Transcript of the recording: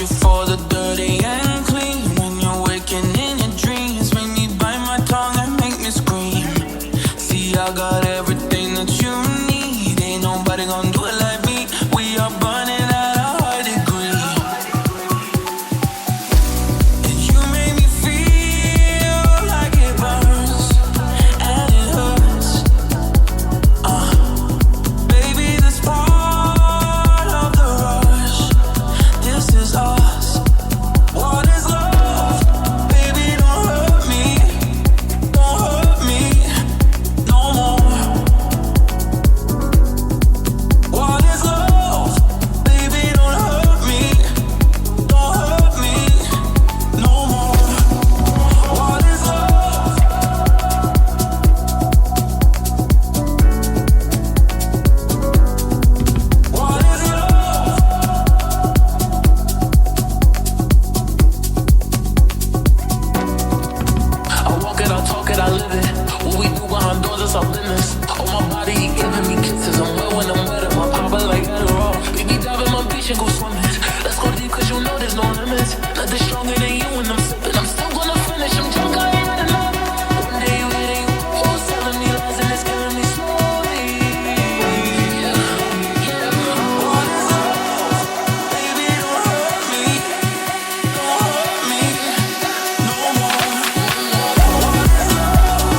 you for the dirty and clean. When you're waking in your dreams, make me bite my tongue and make me scream. See, I got everything that you need. Ain't nobody gonna do it like me. We are burning at a high degree. And you make me feel like it burns and it hurts. Baby, this part of the rush. This is us. What is love? Baby, don't hurt me. Don't hurt me no more. What is love? Baby, don't hurt me. Don't hurt me no more. What is love? What is love? I walk it, I talk it, I live it. What we do behind doors is our business. On my body, he giving me kisses. I'm wet when I'm wet, my papa like Adderall. Baby, dive in my beach and go swimming. Let's go deep, cause you know there's no limits. Nothing stronger than you when I'm sipping. I'm still gonna finish, I'm drunk, I ain't had enough. One day you hitting, who's telling me lies and it's killing me slowly. Yeah, yeah. What is love? Baby, don't hurt me. Don't hurt me no more. What is love?